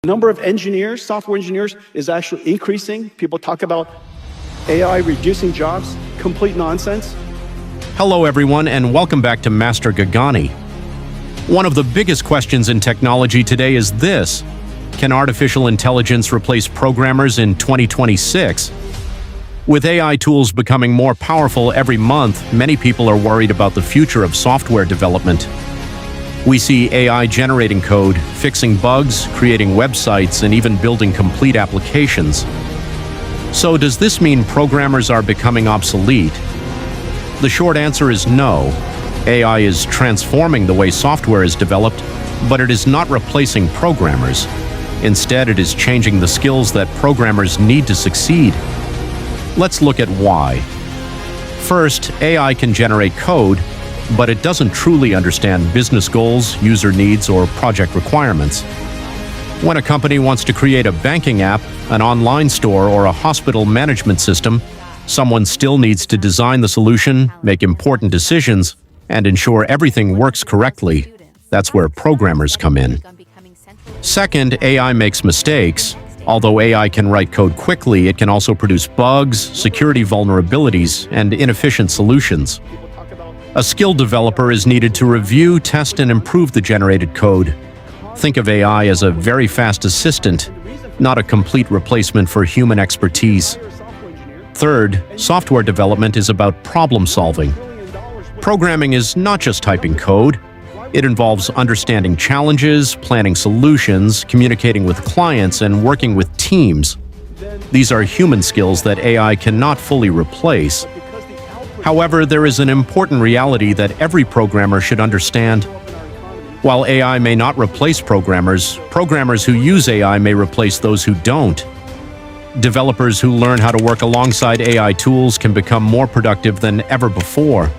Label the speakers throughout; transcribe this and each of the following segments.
Speaker 1: The number of engineers, software engineers, is actually increasing. People talk about AI reducing jobs. Complete nonsense.
Speaker 2: Hello everyone, and welcome back to Master Gagani. One of the biggest questions in technology today is this: can artificial intelligence replace programmers in 2026? With AI tools becoming more powerful every month, many people are worried about the future of software development. We see AI generating code, fixing bugs, creating websites, and even building complete applications. So does this mean programmers are becoming obsolete? The short answer is no. AI is transforming the way software is developed, but it is not replacing programmers. Instead, it is changing the skills that programmers need to succeed. Let's look at why. First, AI can generate code, but it doesn't truly understand business goals, user needs, or project requirements. When a company wants to create a banking app, an online store, or a hospital management system, someone still needs to design the solution, make important decisions, and ensure everything works correctly. That's where programmers come in. Second, AI makes mistakes. Although AI can write code quickly, it can also produce bugs, security vulnerabilities, and inefficient solutions. A skilled developer is needed to review, test, and improve the generated code. Think of AI as a very fast assistant, not a complete replacement for human expertise. Third, software development is about problem solving. Programming is not just typing code. It involves understanding challenges, planning solutions, communicating with clients, and working with teams. These are human skills that AI cannot fully replace. However, there is an important reality that every programmer should understand. While AI may not replace programmers, programmers who use AI may replace those who don't. Developers who learn how to work alongside AI tools can become more productive than ever before.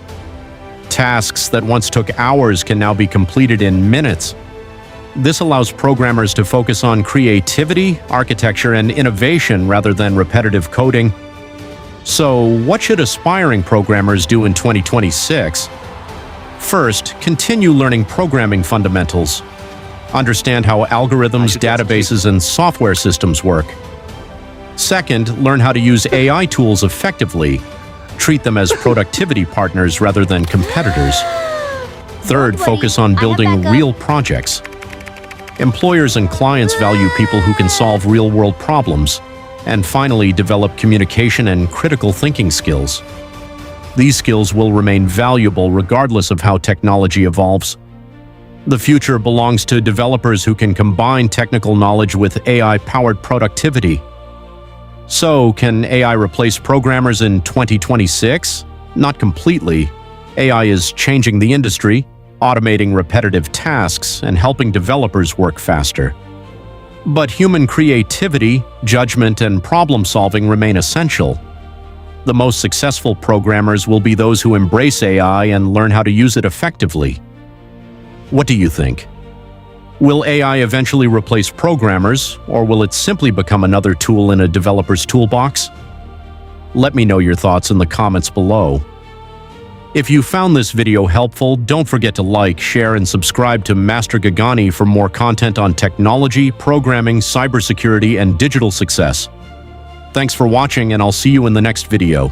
Speaker 2: Tasks that once took hours can now be completed in minutes. This allows programmers to focus on creativity, architecture, and innovation rather than repetitive coding. So, what should aspiring programmers do in 2026? First, continue learning programming fundamentals. Understand how algorithms, databases, and software systems work. Second, learn how to use AI tools effectively. Treat them as productivity partners rather than competitors. Third, focus on building real projects. Employers and clients value people who can solve real-world problems. And finally, develop communication and critical thinking skills. These skills will remain valuable regardless of how technology evolves. The future belongs to developers who can combine technical knowledge with AI-powered productivity. So, can AI replace programmers in 2026? Not completely. AI is changing the industry, automating repetitive tasks, and helping developers work faster. But human creativity, judgment, and problem-solving remain essential. The most successful programmers will be those who embrace AI and learn how to use it effectively. What do you think? Will AI eventually replace programmers, or will it simply become another tool in a developer's toolbox? Let me know your thoughts in the comments below. If you found this video helpful, don't forget to like, share, and subscribe to Master Gagani for more content on technology, programming, cybersecurity, and digital success. Thanks for watching, and I'll see you in the next video.